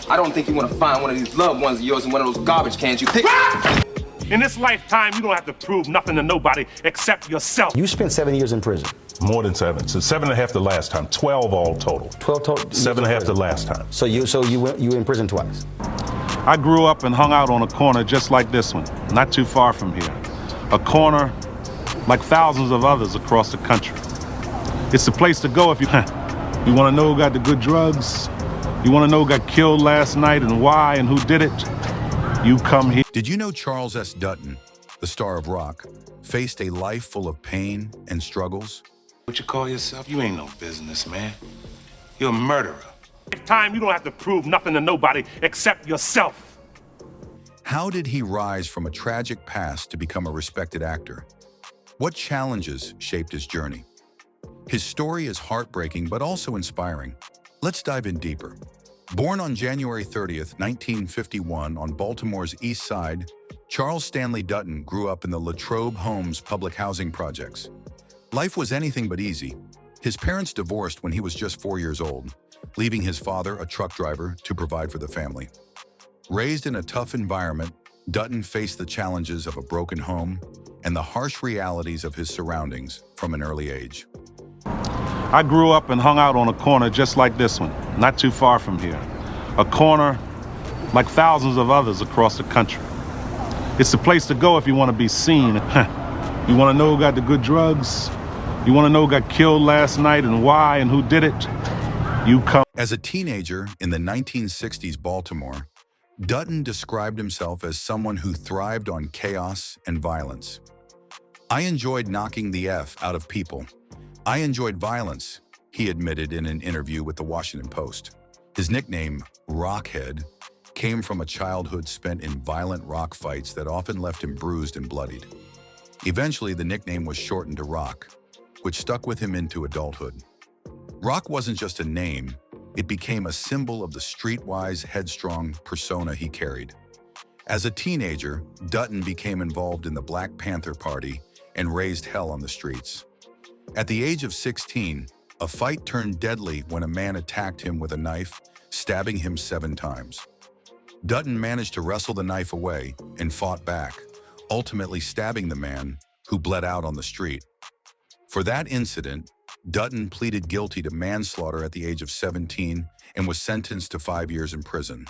I don't think you want to find one of these loved ones of yours in one of those garbage cans you pick. In this lifetime, you don't have to prove nothing to nobody except yourself. You spent 7 years in prison. More than 7. So 7.5 the last time. 12 all total. 12 total? 7.5 the last time. So you were in prison twice? I grew up and hung out on a corner just like this one, not too far from here. A corner like thousands of others across the country. It's the place to go if you you want to know who got the good drugs, you want to know who got killed last night and why and who did it, you come here. Did you know Charles S. Dutton, the star of Rock, faced a life full of pain and struggles? What you call yourself? You ain't no business, man. You're a murderer. Lifetime, you don't have to prove nothing to nobody except yourself. How did he rise from a tragic past to become a respected actor? What challenges shaped his journey? His story is heartbreaking but also inspiring. Let's dive in deeper. Born on January 30th, 1951 on Baltimore's East Side, Charles Stanley Dutton grew up in the Latrobe Homes public housing projects. Life was anything but easy. His parents divorced when he was just 4 years old, leaving his father, a truck driver, to provide for the family. Raised in a tough environment, Dutton faced the challenges of a broken home and the harsh realities of his surroundings from an early age. I grew up and hung out on a corner just like this one, not too far from here. A corner like thousands of others across the country. It's the place to go if you want to be seen. You want to know who got the good drugs, you want to know who got killed last night and why and who did it, you come. As a teenager in the 1960s Baltimore, Dutton described himself as someone who thrived on chaos and violence. I enjoyed knocking the F out of people. I enjoyed violence, he admitted in an interview with the Washington Post. His nickname, Rockhead, came from a childhood spent in violent rock fights that often left him bruised and bloodied. Eventually, the nickname was shortened to Rock, which stuck with him into adulthood. Rock wasn't just a name, it became a symbol of the streetwise, headstrong persona he carried. As a teenager, Dutton became involved in the Black Panther Party and raised hell on the streets. At the age of 16, a fight turned deadly when a man attacked him with a knife, stabbing him 7 times. Dutton managed to wrestle the knife away and fought back, ultimately stabbing the man, who bled out on the street. For that incident, Dutton pleaded guilty to manslaughter at the age of 17 and was sentenced to 5 years in prison.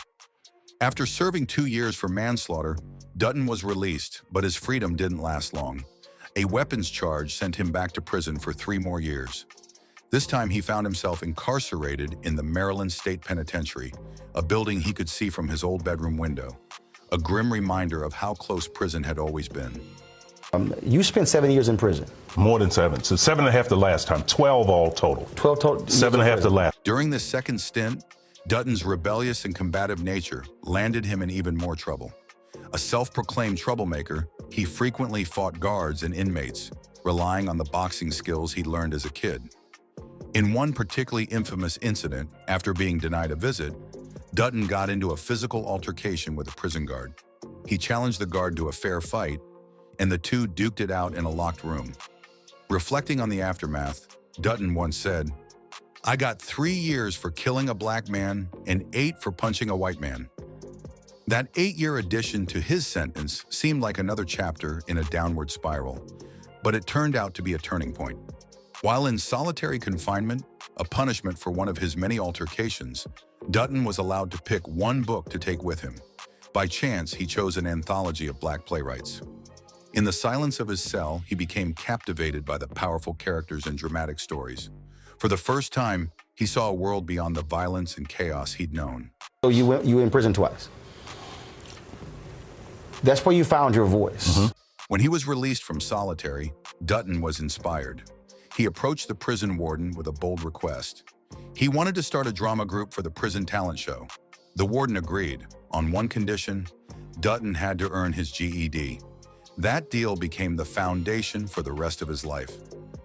After serving 2 years for manslaughter, Dutton was released, but his freedom didn't last long. A weapons charge sent him back to prison for 3 more years. This time he found himself incarcerated in the Maryland State Penitentiary, a building he could see from his old bedroom window, a grim reminder of how close prison had always been. You spent 7 years in prison. More than 7. So 7.5 the last time. 12 all total. 12 total? 7.5 the last. During this second stint, Dutton's rebellious and combative nature landed him in even more trouble. A self-proclaimed troublemaker, he frequently fought guards and inmates, relying on the boxing skills he learned as a kid. In one particularly infamous incident, after being denied a visit, Dutton got into a physical altercation with a prison guard. He challenged the guard to a fair fight, and the two duked it out in a locked room. Reflecting on the aftermath, Dutton once said, "I got 3 years for killing a black man and 8 for punching a white man." That 8-year addition to his sentence seemed like another chapter in a downward spiral, but it turned out to be a turning point. While in solitary confinement, a punishment for one of his many altercations, Dutton was allowed to pick one book to take with him. By chance, he chose an anthology of black playwrights. In the silence of his cell, he became captivated by the powerful characters and dramatic stories. For the first time, he saw a world beyond the violence and chaos he'd known. So you were in prison twice. That's where you found your voice. Mm-hmm. When he was released from solitary, Dutton was inspired. He approached the prison warden with a bold request. He wanted to start a drama group for the prison talent show. The warden agreed, on one condition: Dutton had to earn his GED. That deal became the foundation for the rest of his life.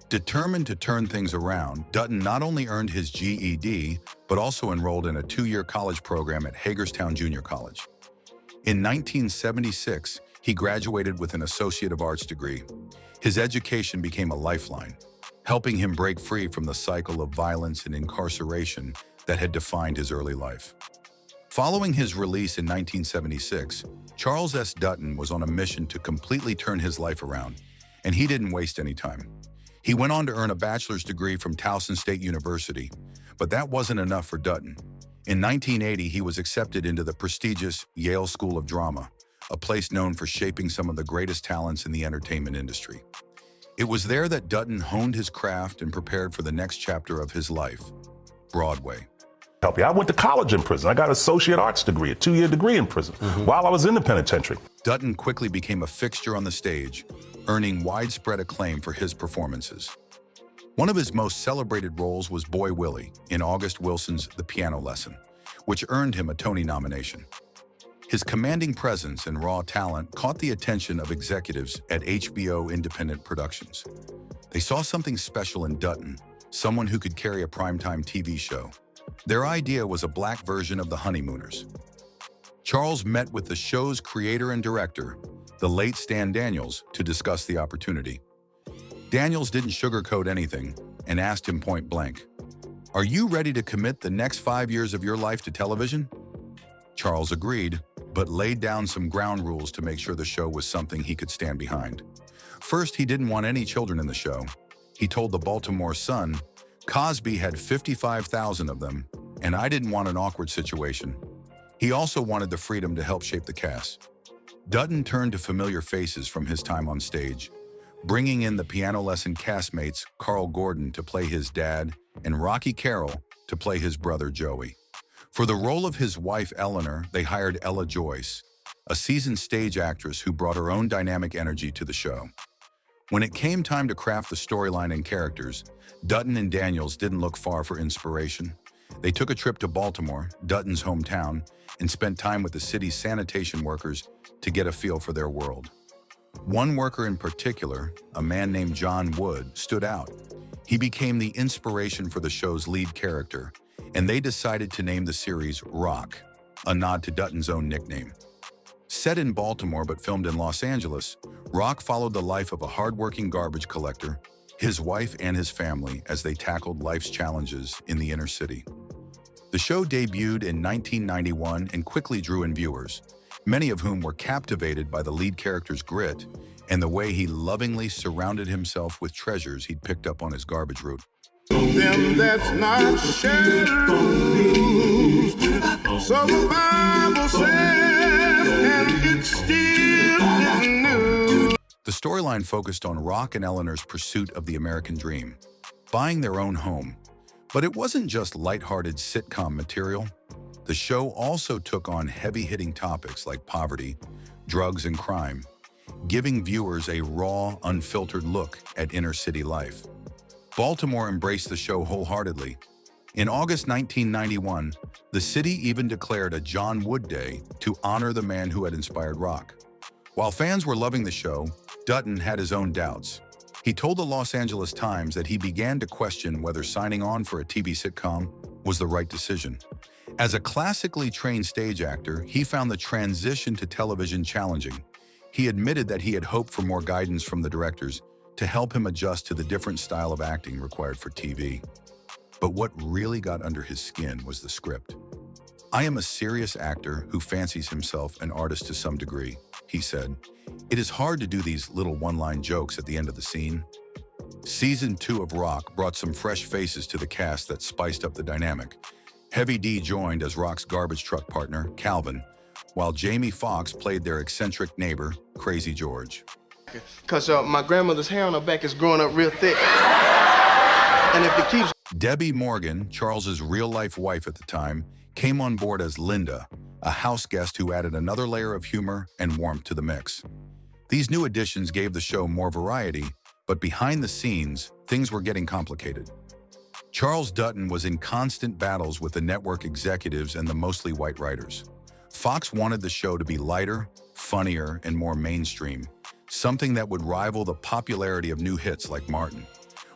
Determined to turn things around, Dutton not only earned his GED, but also enrolled in a 2-year college program at Hagerstown Junior College. In 1976, he graduated with an Associate of Arts degree. His education became a lifeline, helping him break free from the cycle of violence and incarceration that had defined his early life. Following his release in 1976, Charles S. Dutton was on a mission to completely turn his life around, and he didn't waste any time. He went on to earn a bachelor's degree from Towson State University, but that wasn't enough for Dutton. In 1980, he was accepted into the prestigious Yale School of Drama, a place known for shaping some of the greatest talents in the entertainment industry. It was there that Dutton honed his craft and prepared for the next chapter of his life, Broadway. Help you. I went to college in prison. I got an associate arts degree, a 2-year degree in prison, while I was in the penitentiary. Dutton quickly became a fixture on the stage, earning widespread acclaim for his performances. One of his most celebrated roles was Boy Willie in August Wilson's The Piano Lesson, which earned him a Tony nomination. His commanding presence and raw talent caught the attention of executives at HBO Independent Productions. They saw something special in Dutton, someone who could carry a primetime TV show. Their idea was a black version of The Honeymooners. Charles met with the show's creator and director, the late Stan Daniels, to discuss the opportunity. Daniels didn't sugarcoat anything and asked him point blank, "Are you ready to commit the next 5 years of your life to television?" Charles agreed, but laid down some ground rules to make sure the show was something he could stand behind. First, he didn't want any children in the show. He told the Baltimore Sun, "Cosby had 55,000 of them, and I didn't want an awkward situation." He also wanted the freedom to help shape the cast. Dutton turned to familiar faces from his time on stage, bringing in the Piano Lesson castmates Carl Gordon to play his dad and Rocky Carroll to play his brother Joey. For the role of his wife Eleanor, they hired Ella Joyce, a seasoned stage actress who brought her own dynamic energy to the show. When it came time to craft the storyline and characters, Dutton and Daniels didn't look far for inspiration. They took a trip to Baltimore, Dutton's hometown, and spent time with the city's sanitation workers to get a feel for their world. One worker in particular, a man named John Wood, stood out. He became the inspiration for the show's lead character, and they decided to name the series Roc, a nod to Dutton's own nickname. Set in Baltimore but filmed in Los Angeles, Roc followed the life of a hardworking garbage collector, his wife, and his family as they tackled life's challenges in the inner city. The show debuted in 1991 and quickly drew in viewers, many of whom were captivated by the lead character's grit and the way he lovingly surrounded himself with treasures he'd picked up on his garbage route. Them that's not shed loose. So the Bible says, and it still is new. The storyline focused on Roc and Eleanor's pursuit of the American dream, buying their own home. But it wasn't just lighthearted sitcom material. The show also took on heavy-hitting topics like poverty, drugs, and crime, giving viewers a raw, unfiltered look at inner-city life. Baltimore embraced the show wholeheartedly. In August 1991, the city even declared a John Wood Day to honor the man who had inspired Roc. While fans were loving the show, Dutton had his own doubts. He told the Los Angeles Times that he began to question whether signing on for a TV sitcom was the right decision. As a classically trained stage actor, he found the transition to television challenging. He admitted that he had hoped for more guidance from the directors to help him adjust to the different style of acting required for TV. But what really got under his skin was the script. "I am a serious actor who fancies himself an artist to some degree," he said. "It is hard to do these little one-line jokes at the end of the scene." Season 2 of Roc brought some fresh faces to the cast that spiced up the dynamic. Heavy D joined as Roc's garbage truck partner, Calvin, while Jamie Foxx played their eccentric neighbor, Crazy George. Because my grandmother's hair on her back is growing up real thick. And if it keeps... Debbie Morgan, Charles's real-life wife at the time, came on board as Linda, a house guest who added another layer of humor and warmth to the mix. These new additions gave the show more variety, but behind the scenes, things were getting complicated. Charles Dutton was in constant battles with the network executives and the mostly white writers. Fox wanted the show to be lighter, funnier, and more mainstream, something that would rival the popularity of new hits like Martin,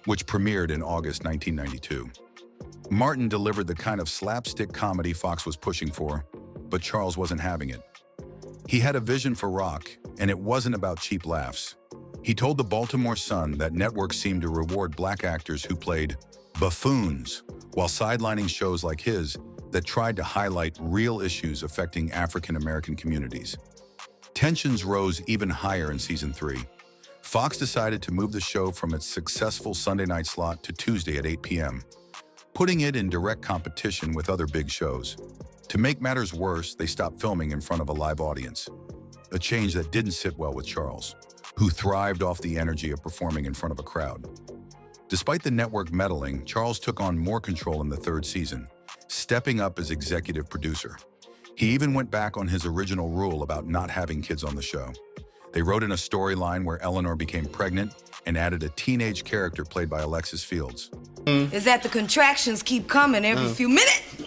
which premiered in August 1992. Martin delivered the kind of slapstick comedy Fox was pushing for, but Charles wasn't having it. He had a vision for Roc, and it wasn't about cheap laughs. He told the Baltimore Sun that networks seemed to reward black actors who played buffoons, while sidelining shows like his that tried to highlight real issues affecting African American communities. Tensions rose even higher in season 3. Fox decided to move the show from its successful Sunday night slot to Tuesday at 8 p.m., putting it in direct competition with other big shows. To make matters worse, they stopped filming in front of a live audience, a change that didn't sit well with Charles, who thrived off the energy of performing in front of a crowd. Despite the network meddling, Charles took on more control in the 3rd season, stepping up as executive producer. He even went back on his original rule about not having kids on the show. They wrote in a storyline where Eleanor became pregnant and added a teenage character played by Alexis Fields. Is that the contractions keep coming every few minutes?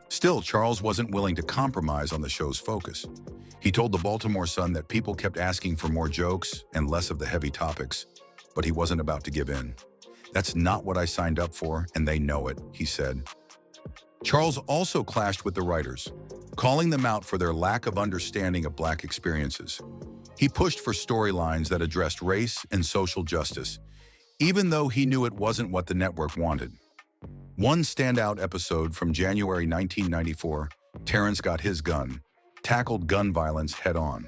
Still, Charles wasn't willing to compromise on the show's focus. He told the Baltimore Sun that people kept asking for more jokes and less of the heavy topics, but he wasn't about to give in. "That's not what I signed up for, and they know it," he said. Charles also clashed with the writers, calling them out for their lack of understanding of Black experiences. He pushed for storylines that addressed race and social justice, even though he knew it wasn't what the network wanted. One standout episode from January 1994, Terrence Got His Gun, tackled gun violence head-on.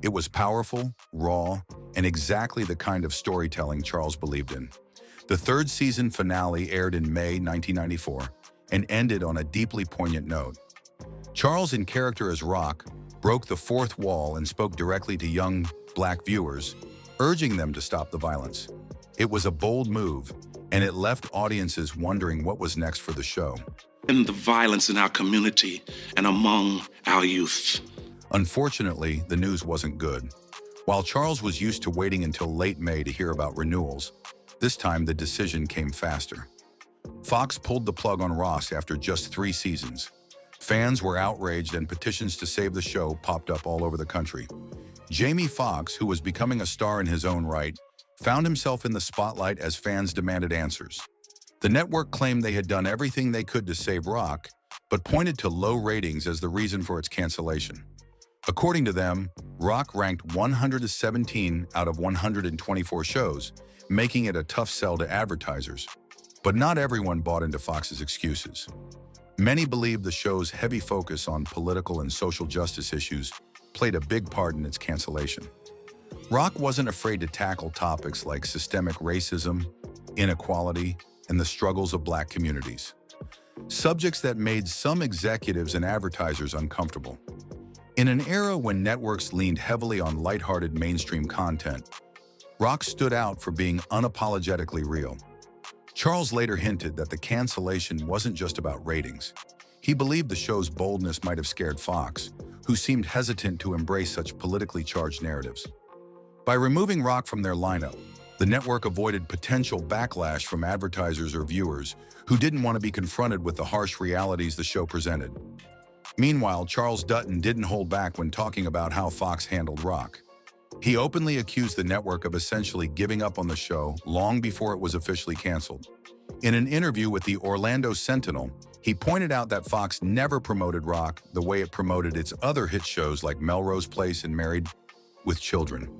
It was powerful, raw, and exactly the kind of storytelling Charles believed in. The 3rd season finale aired in May 1994 and ended on a deeply poignant note. Charles, in character as Rock, broke the 4th wall and spoke directly to young Black viewers, urging them to stop the violence. It was a bold move, and it left audiences wondering what was next for the show. And the violence in our community and among our youth. Unfortunately, the news wasn't good. While Charles was used to waiting until late May to hear about renewals, this time the decision came faster. Fox pulled the plug on Ross after just 3 seasons. Fans were outraged and petitions to save the show popped up all over the country. Jamie Foxx, who was becoming a star in his own right, found himself in the spotlight as fans demanded answers. The network claimed they had done everything they could to save Rock, but pointed to low ratings as the reason for its cancellation. According to them, Rock ranked 117 out of 124 shows, making it a tough sell to advertisers. But not everyone bought into Fox's excuses. Many believe the show's heavy focus on political and social justice issues played a big part in its cancellation. Rock wasn't afraid to tackle topics like systemic racism, inequality, and the struggles of Black communities. Subjects that made some executives and advertisers uncomfortable. In an era when networks leaned heavily on lighthearted mainstream content, Rock stood out for being unapologetically real. Charles later hinted that the cancellation wasn't just about ratings. He believed the show's boldness might have scared Fox, who seemed hesitant to embrace such politically charged narratives. By removing Rock from their lineup, the network avoided potential backlash from advertisers or viewers who didn't want to be confronted with the harsh realities the show presented. Meanwhile, Charles Dutton didn't hold back when talking about how Fox handled Rock. He openly accused the network of essentially giving up on the show long before it was officially canceled. In an interview with the Orlando Sentinel, he pointed out that Fox never promoted Rock the way it promoted its other hit shows like Melrose Place and Married with Children.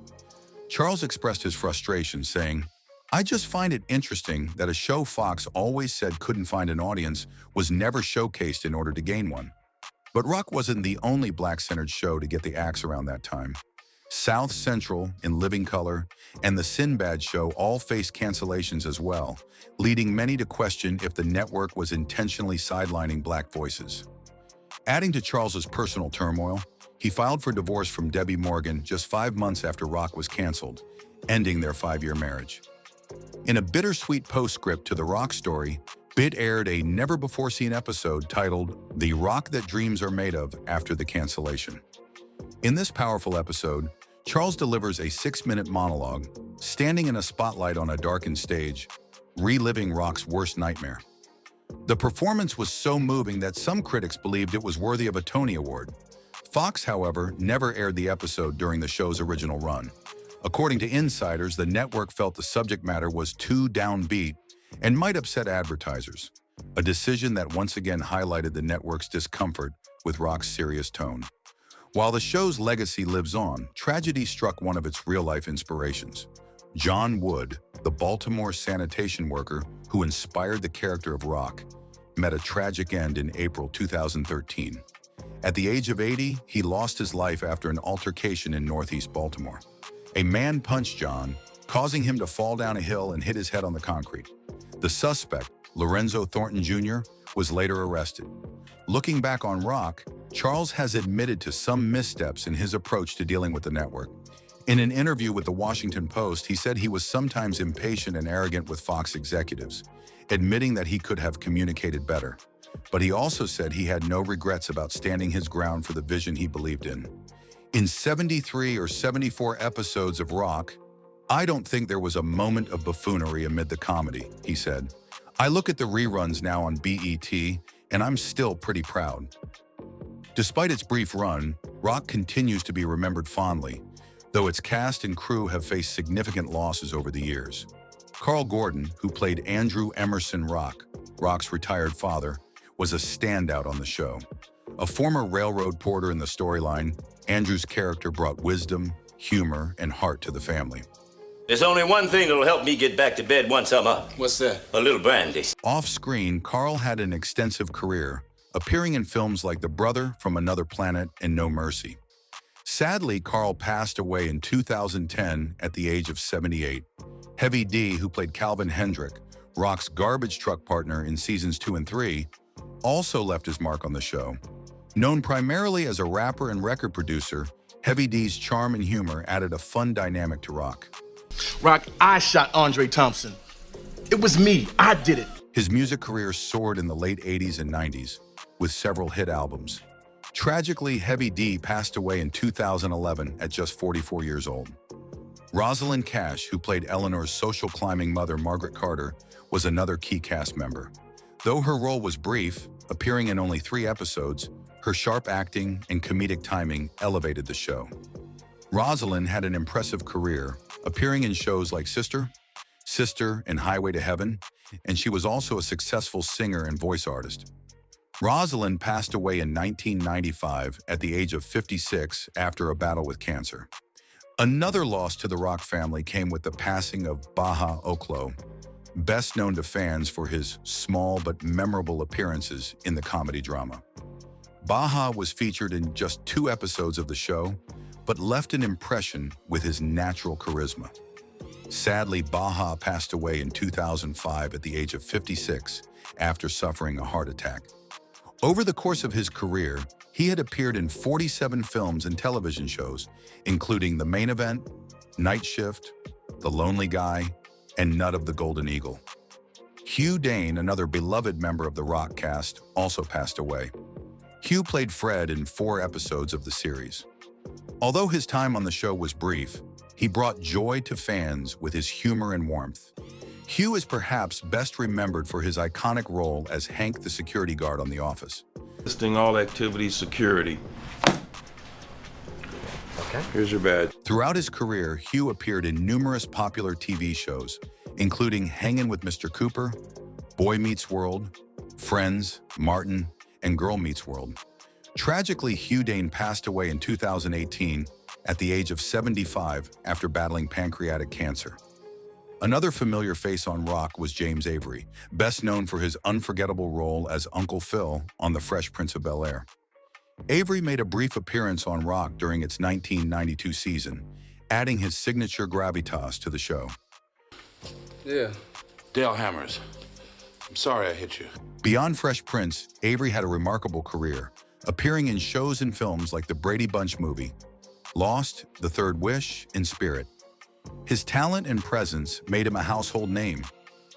Charles expressed his frustration, saying, "I just find it interesting that a show Fox always said couldn't find an audience was never showcased in order to gain one." But Rock wasn't the only Black-centered show to get the axe around that time. South Central, In Living Color, and The Sinbad Show all faced cancellations as well, leading many to question if the network was intentionally sidelining Black voices. Adding to Charles's personal turmoil, he filed for divorce from Debbie Morgan just 5 months after Rock was canceled, ending their 5-year marriage. In a bittersweet postscript to the Rock story, BIT aired a never-before-seen episode titled The Rock That Dreams Are Made Of after the cancellation. In this powerful episode, Charles delivers a 6-minute monologue, standing in a spotlight on a darkened stage, reliving Rock's worst nightmare. The performance was so moving that some critics believed it was worthy of a Tony Award. Fox, however, never aired the episode during the show's original run. According to insiders, the network felt the subject matter was too downbeat and might upset advertisers, a decision that once again highlighted the network's discomfort with Rock's serious tone. While the show's legacy lives on, tragedy struck one of its real-life inspirations. John Wood, the Baltimore sanitation worker who inspired the character of Rock, met a tragic end in April 2013. At the age of 80, he lost his life after an altercation in Northeast Baltimore. A man punched John, causing him to fall down a hill and hit his head on the concrete. The suspect, Lorenzo Thornton Jr., was later arrested. Looking back on Roc, Charles has admitted to some missteps in his approach to dealing with the network. In an interview with the Washington Post, he said he was sometimes impatient and arrogant with Fox executives, admitting that he could have communicated better. But he also said he had no regrets about standing his ground for the vision he believed in. In 73 or 74 episodes of Roc, I don't think there was a moment of buffoonery amid the comedy, he said. I look at the reruns now on BET, and I'm still pretty proud. Despite its brief run, Roc continues to be remembered fondly, though its cast and crew have faced significant losses over the years. Carl Gordon, who played Andrew Emerson Roc, Roc's retired father, was a standout on the show. A former railroad porter in the storyline, Andrew's character brought wisdom, humor, and heart to the family. There's only one thing that'll help me get back to bed once I'm up. What's that? A little brandy. Off-screen, Carl had an extensive career, appearing in films like The Brother from Another Planet and No Mercy. Sadly, Carl passed away in 2010 at the age of 78. Heavy D, who played Calvin Hendrick, Roc's garbage truck partner in seasons 2 and 3, also left his mark on the show. Known primarily as a rapper and record producer, Heavy D's charm and humor added a fun dynamic to Roc. Roc, I shot Andre Thompson. It was me. I did it. His music career soared in the late 80s and 90s, with several hit albums. Tragically, Heavy D passed away in 2011 at just 44 years old. Rosalind Cash, who played Eleanor's social climbing mother, Margaret Carter, was another key cast member. Though her role was brief, appearing in only 3 episodes, her sharp acting and comedic timing elevated the show. Rosalind had an impressive career, appearing in shows like Sister, and Highway to Heaven, and she was also a successful singer and voice artist. Rosalind passed away in 1995 at the age of 56 after a battle with cancer. Another loss to the Roc family came with the passing of Baha Oklo, best known to fans for his small but memorable appearances in the comedy drama. Baha was featured in just 2 episodes of the show, but left an impression with his natural charisma. Sadly, Baha passed away in 2005 at the age of 56 after suffering a heart attack. Over the course of his career, he had appeared in 47 films and television shows, including The Main Event, Night Shift, The Lonely Guy, and Nut of the Golden Eagle. Hugh Dane, another beloved member of the Roc cast, also passed away. Hugh played Fred in 4 episodes of the series. Although his time on the show was brief, he brought joy to fans with his humor and warmth. Hugh is perhaps best remembered for his iconic role as Hank the security guard on The Office. Listing all activities security. Okay. Here's your badge. Throughout his career, Hugh appeared in numerous popular TV shows, including Hangin' with Mr. Cooper, Boy Meets World, Friends, Martin, and Girl Meets World. Tragically, Hugh Dane passed away in 2018 at the age of 75 after battling pancreatic cancer. Another familiar face on Roc was James Avery, best known for his unforgettable role as Uncle Phil on The Fresh Prince of Bel-Air. Avery made a brief appearance on Roc during its 1992 season, adding his signature gravitas to the show. Yeah. Dale Hammers. I'm sorry I hit you. Beyond Fresh Prince, Avery had a remarkable career, appearing in shows and films like The Brady Bunch Movie, Lost, The Third Wish, and Spirit. His talent and presence made him a household name.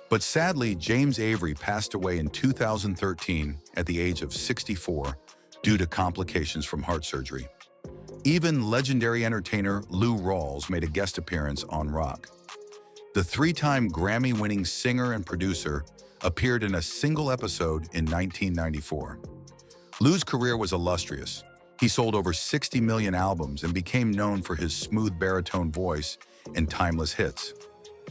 But sadly, James Avery passed away in 2013 at the age of 64 due to complications from heart surgery. Even legendary entertainer Lou Rawls made a guest appearance on Roc. The 3-time Grammy-winning singer and producer appeared in a single episode in 1994. Lou's career was illustrious. He sold over 60 million albums and became known for his smooth baritone voice and timeless hits.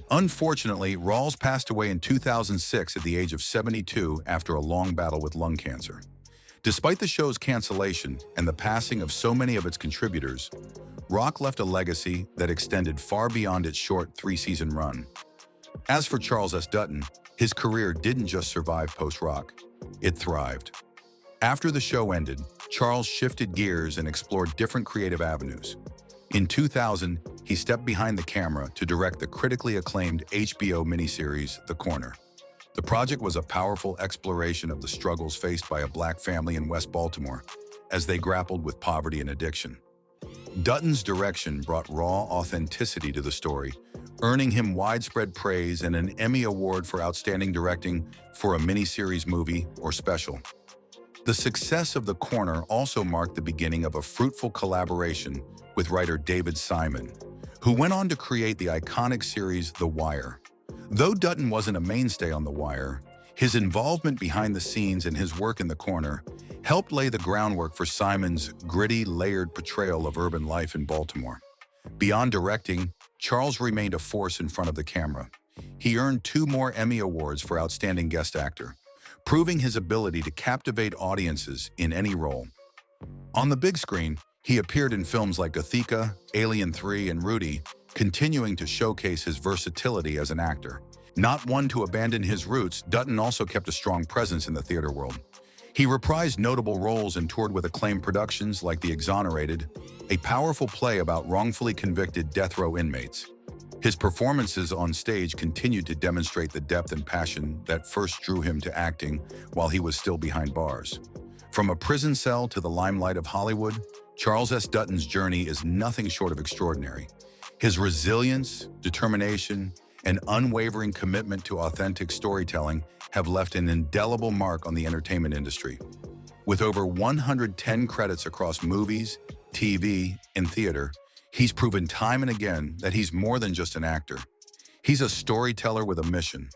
Unfortunately, Rawls passed away in 2006 at the age of 72 after a long battle with lung cancer. Despite the show's cancellation and the passing of so many of its contributors, Roc left a legacy that extended far beyond its short 3-season run. As for Charles S. Dutton, his career didn't just survive Post-Roc. it thrived. After the show ended, Charles shifted gears and explored different creative avenues. In 2000, he stepped behind the camera to direct the critically acclaimed HBO miniseries, The Corner. The project was a powerful exploration of the struggles faced by a black family in West Baltimore as they grappled with poverty and addiction. Dutton's direction brought raw authenticity to the story, earning him widespread praise and an Emmy Award for Outstanding Directing for a miniseries movie or special. The success of The Corner also marked the beginning of a fruitful collaboration with writer David Simon, who went on to create the iconic series The Wire. Though Dutton wasn't a mainstay on The Wire, his involvement behind the scenes and his work in The Corner helped lay the groundwork for Simon's gritty, layered portrayal of urban life in Baltimore. Beyond directing, Charles remained a force in front of the camera. He earned 2 more Emmy Awards for Outstanding Guest Actor, proving his ability to captivate audiences in any role. On the big screen, he appeared in films like Gothika, Alien 3, and Rudy, continuing to showcase his versatility as an actor. Not one to abandon his roots, Dutton also kept a strong presence in the theater world. He reprised notable roles and toured with acclaimed productions like The Exonerated, a powerful play about wrongfully convicted death row inmates. His performances on stage continued to demonstrate the depth and passion that first drew him to acting while he was still behind bars. From a prison cell to the limelight of Hollywood, Charles S. Dutton's journey is nothing short of extraordinary. His resilience, determination, and unwavering commitment to authentic storytelling have left an indelible mark on the entertainment industry. With over 110 credits across movies, TV, and theater, he's proven time and again that he's more than just an actor. He's a storyteller with a mission,